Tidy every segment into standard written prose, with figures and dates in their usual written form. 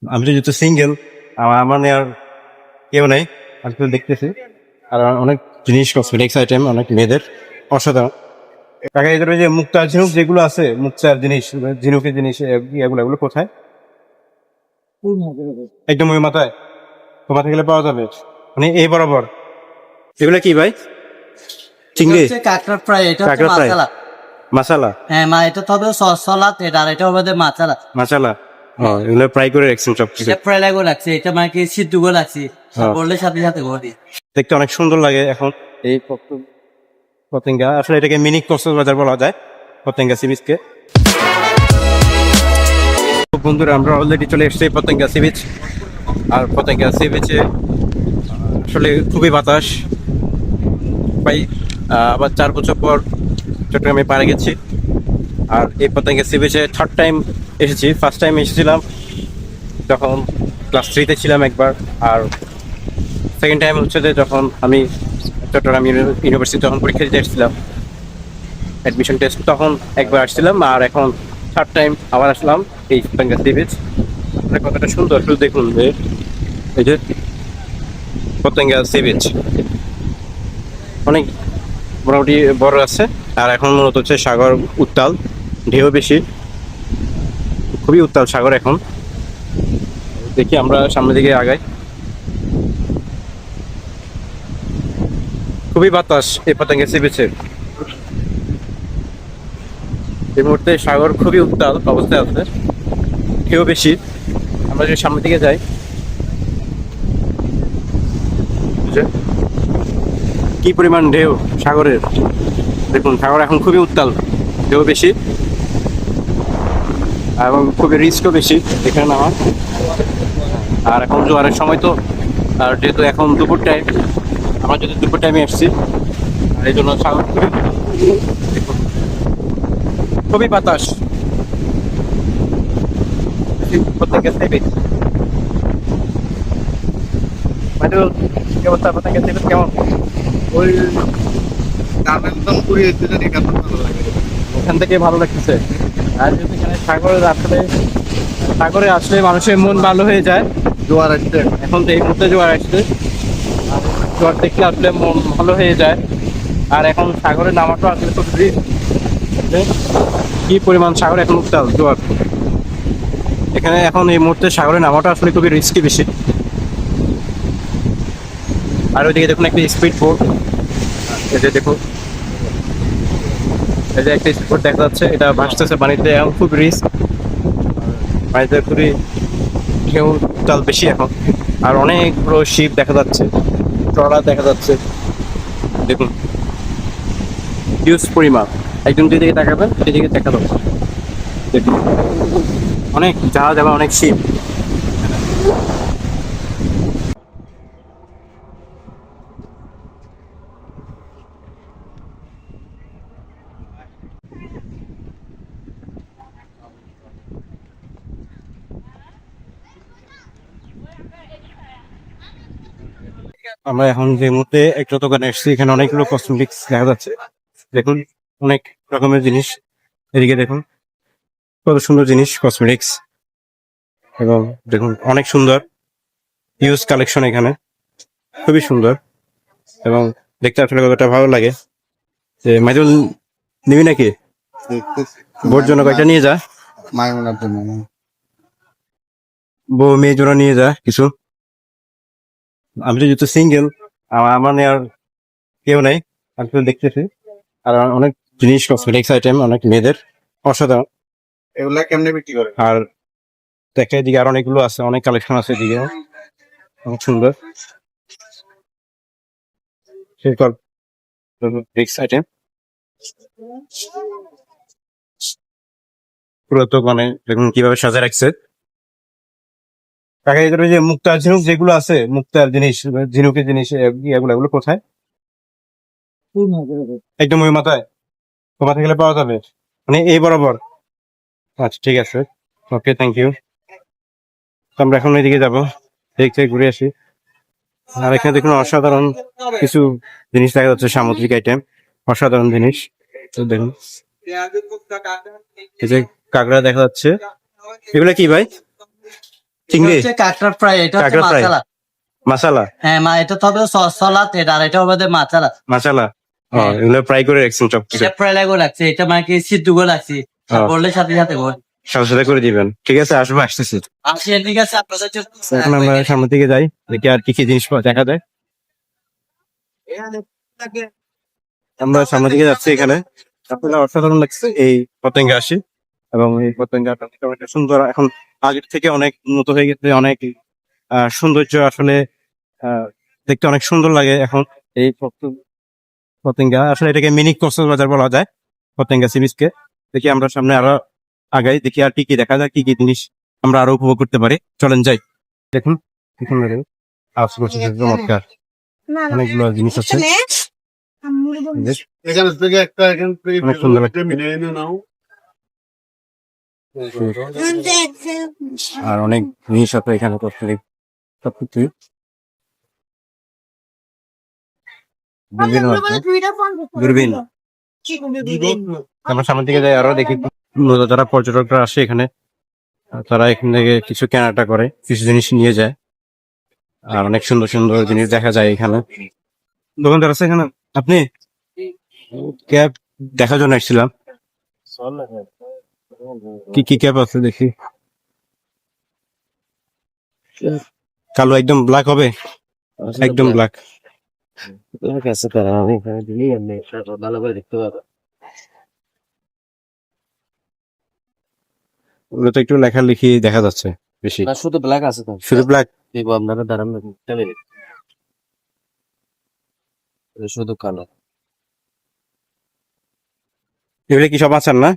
আমি তো যেহেতু সিঙ্গেল, আমার নেওয়ার কেউ নেই, আমি তো দেখতেছি। আর অনেক জিনিস, কসমেটিক্স আইটেম, অনেক মেয়েদের অসাধারণ। কাকা এদের ওই যে মুক্তা ঝিনুক যেগুলো আছে, মুক্তার জিনিস, ঝিনুকের জিনিস, এগুলো এগুলো কোথায়? একদম ওই মাথায় তোমার থেকে পাওয়া যাবে, মানে এই বরাবর। এগুলো কি ভাই? এটা চিংড়ি? হচ্ছে কাঁকড়া ফ্রাই, এটা হচ্ছে কাঁকড়া ফ্রাই, মাছালা। মাসালা? হ্যাঁ মা, এটা তো হবে সলাদ, এটা আর এটা হবে মাছালা। মাসালা। ও, এগুলো ফ্রাই করে রাখছেন সব কিছু। এটা ফ্রাই লাগবে রাখছি, এটা মানে কি সিদ্ধ করে রাখছি, হ্যাঁ। করলে সাথে সাথে করে দিই। দেখতে অনেক সুন্দর লাগে এখন এই পতেঙ্গা। আসলে এটাকে মিনি কক্সবাজার বলা যায়, পতেঙ্গা সি বিচকে। বন্ধুরা, আমরা অলরেডি চলে এসেছি পতেঙ্গা সি বিচ। আর পতেঙ্গা সি বিচে আসলে খুবই বাতাস। প্রায় আবার 4 বছর পর চট্টগ্রামে পাড়ে গেছি। আর এই পতেঙ্গা সি বিচে থার্ড টাইম এসেছি। ফার্স্ট টাইম এসেছিলাম যখন ক্লাস 3-তে ছিলাম একবার। আর সেকেন্ড টাইম হচ্ছে যে যখন আমি চট্টগ্রাম ইউনিভার্সিটি যখন পরীক্ষা দিতে এসেছিলাম, অ্যাডমিশন টেস্ট, তখন একবার আসছিলাম। আর এখন থার্ড টাইম আবার আসলাম এই পতেঙ্গা সি বিচ। কতটা সুন্দর শুধু দেখুন, যে এই যে পতেঙ্গা সি বিচ অনেক মোটামুটি বড় আছে। আর এখন মূলত হচ্ছে সাগর উত্তাল, ঢেউ বেশি, খুবই উত্তাল সাগর এখন। দেখি আমরা সামনের দিকে আগাই। খুবই বাতাস এই পতেঙ্গা সি বিচে। এই মুহূর্তে সাগর খুবই উত্তাল অবস্থায় আছে, ঢেউ বেশি। আমরা যদি সামনের দিকে যাই, যে কি পরিমাণ ঢেউ সাগরের, দেখুন সাগর এখন খুবই উত্তাল, ঢেউ বেশি এবং খুবই রিস্কও বেশি এখানে নামা। আর এখন জোয়ারের সময় তো, আর যেহেতু এখন দুপুর টাইম, আমরা যদি দুপুর টাইমে এসেছি, আর এই জন্য সাগর খুবই, দেখুন, খুবই বাতাস। প্রত্যেকে সেবে মানে কি অবস্থা? প্রত্যেকে সেবে কেমন? ওই গানের মতন ঘুরে যেতে জানি কেমন ভালো লাগে। ওখান থেকে ভালো লাগতেছে। আর যদি এখানে সাগরে আসলে মানুষের মন ভালো হয়ে যায়। জোয়ার আসছে। এখন তো এই মুহূর্তে জোয়ার আসছে, আর জোয়ার দেখলে আসলে মন ভালো হয়ে যায়। আর এখন সাগরে নামাটা আসলে খুব রিস্ক। কি পরিমাণ সাগর এখন উত্তাল, জোয়ার। এখানে এখন এই মুহূর্তে সাগরে নামাটা আসলে খুবই রিস্কি বেশি। আর ওইদিকে দেখুন একটা স্পিড বোট, এই যে দেখুন, এই যে একটা স্পিড বোট দেখা যাচ্ছে, এটা ভাসতেছে পানিতে। এখন খুব রিস্ক, পানিতে খুবই ঢেউ উত্তাল বেশি এখন। আর অনেকগুলো শিপ দেখা যাচ্ছে, ট্রলার দেখা যাচ্ছে, দেখুন হিউজ পরিমাণ। একদম যেদিকে তাকাবেন সেদিকে দেখা যাচ্ছে, দেখুন অনেক জাহাজ এবং অনেক শিপ। আমরা এখন যে মুহূর্তে একটা দোকানে এসেছি, এখানে অনেকগুলো কসমেটিক্স দেখা যাচ্ছে, দেখুন অনেক রকমের জিনিস। এদিকে দেখুন কত সুন্দর জিনিস, কসমেটিক্স, এবং দেখুন অনেক সুন্দর হিউজ কালেকশন এখানে, খুবই সুন্দর। এবং দেখতে আসলে কতটা ভালো লাগে। যে মাইদুল নিবি নাকি? বোর জন্য কয়েকটা নিয়ে যা, মাইমুনার জন্য না। বউ মেয়ের জন্য নিয়ে যা কিছু। আমি তো যেহেতু সিঙ্গেল, আমার নেওয়ার কেউ নেই, আমি তো দেখতেছি। আর অনেক জিনিস, কসমেটিক্স আইটেম, অনেক মেয়েদের অসাধারণ। এগুলা কেমনে বিক্রি করে? আর দেখে এদিকে আর অনেকগুলো আছে, অনেক কালেকশন আছে এদিকে, অনেক সুন্দর কসমেটিক্স আইটেম। পুরো দোকানে দেখুন কিভাবে সাজায় রাখছে। কাকা এদের ওই যে মুক্তার ঝিনুক যেগুলো আছে, মুক্তার জিনিস, ঝিনুকের জিনিস, এগুলো এগুলো কোথায়? একদম ওই মাথায় তোমার থেকে পাওয়া যাবে, মানে এই বরাবর? আচ্ছা ঠিক আছে, ওকে, থ্যাংক ইউ। আমরা এখন এদিকে যাবো, এদিক থেকে ঘুরে আসি। আর এখানে দেখুন অসাধারণ কিছু জিনিস দেখা যাচ্ছে, সামুদ্রিক আইটেম, অসাধারণ জিনিস। তো দেখুন এই যে কাঁকড়া দেখা যাচ্ছে, এগুলো কি ভাই? চিংড়ি হচ্ছে কাঁকড়া ফ্রাই, এটা হচ্ছে কাঁকড়া fry। মাছালা। মাসালা হ্যাঁ মা, এটা তো হবে সস সালাদ, এটা আর এটা হবে মাছালা। মাসালা হ্যাঁ। এগুলো ফ্রাই করে রাখছেন সব কিছু এটা ফ্রাই লাগো লাগছে, এটা মানে কি সিদ্ধ করে লাগছে। হ্যাঁ। বললে সাথে সাথে বল। সাথে সাথে করে দিবেন, ঠিক আছে আসবো, আসতেছি। আসি, ঠিক আছে আপনাদের জন্য। এখন আমরা সামনের দিকে যাই, দেখি আর কি কি জিনিস দেখা যায়। আমরা সামনের দিকে যাচ্ছি, এখানে আপনার অসাধারণ লাগছে এই পতেঙ্গা আসি, এবং এই পতেঙ্গাটা অনেক সুন্দর, এখন আগের থেকে অনেক উন্নত হয়ে গেছে, অনেক সৌন্দর্য আসলে দেখতে অনেক সুন্দর লাগে এখন এই পতেঙ্গা। আসলে এটাকে মিনি কক্সবাজার বলা যায়, পতেঙ্গা সি বিচকে। দেখি আমরা সামনে আরো আগাই, দেখি আর কি কি দেখা যায়, কি কি জিনিস আমরা আরো উপভোগ করতে পারি। চলেন যাই। দেখুন চমৎকার অনেকগুলো জিনিস আছে। এখান থেকে একটা অনেক সুন্দর লাগছে। মিলে এনে নাও। আর অনেক জিনিস আছে এখানে, সবকিছুই দূরবীন। আমরা সামনের দিকে যাই, আরো দেখি যারা পর্যটকরা আসে এখানে, তারা এখান থেকে কিছু কেনাটা করে, কিছু জিনিস নিয়ে যায়, আর অনেক সুন্দর সুন্দর জিনিস দেখা যায় এখানে। দোকানদার আছে এখানে? আপনি ক্যাব দেখার জন্য এসেছিলাম, কি কি ক্যাব আছে দেখি। কালো একদম ব্ল্যাক হবে, একদম ব্ল্যাক। ভালো করে দেখতে পাবো। ওগুলো তো একটু লেখালেখি দেখা যাচ্ছে বেশি, না শুধু ব্ল্যাক আছে তো, শুধু ব্ল্যাক। দিব আপনারা দাঁড়ান শুধু কালো। এগুলো কি সব আছেন না?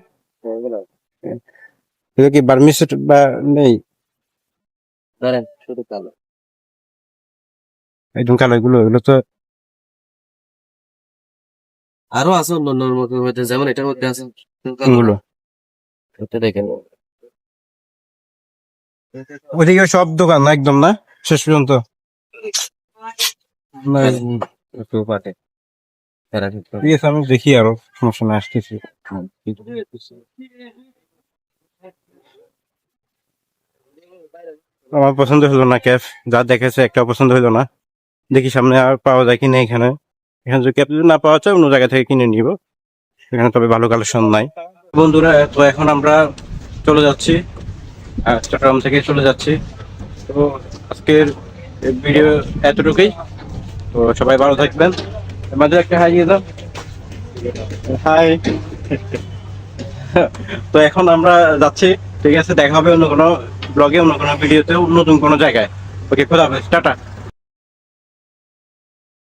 এগুলো কি বার্মিস বা নেই? ধরেন শুধু কালো। একদম কালো এগুলো, এগুলো তো আরো আছে অন্য মধ্যে মধ্যে, যেমন এটার মধ্যে আছে এগুলো। এটা দেখেন। ওইদিকে সব দোকান না একদম, না শেষ পর্যন্ত? না, একটু পাটে ঠিক আছে আমি দেখি, আরো সমস্যা না, আসতেছি। আমার পছন্দ হলো না ক্যাব, যা দেখেছে একটা পছন্দ হলো না, দেখি সামনে আর পাওয়া যায় কিনা এখানে। এখানে যদি ক্যাব যদি না পাওয়া যায় অন্য জায়গা থেকে কিনে নিব, এখানে তবে ভালো কালেকশন নাই। বন্ধুরা তো এখন আমরা চলে যাচ্ছি, চট্টগ্রাম থেকে চলে যাচ্ছি। তো আজকের ভিডিও এতটুকুই, তো সবাই ভালো থাকবেন। মাঝে একটা হাই দিয়ে দাও, হাই। তো এখন আমরা যাচ্ছি, ঠিক আছে, দেখা হবে অন্য কোনো ব্লগে, অন্য কোনো ভিডিওতে, নতুন কোনো জায়গায়। ওকে, খোদা হাফেজ, টাটা।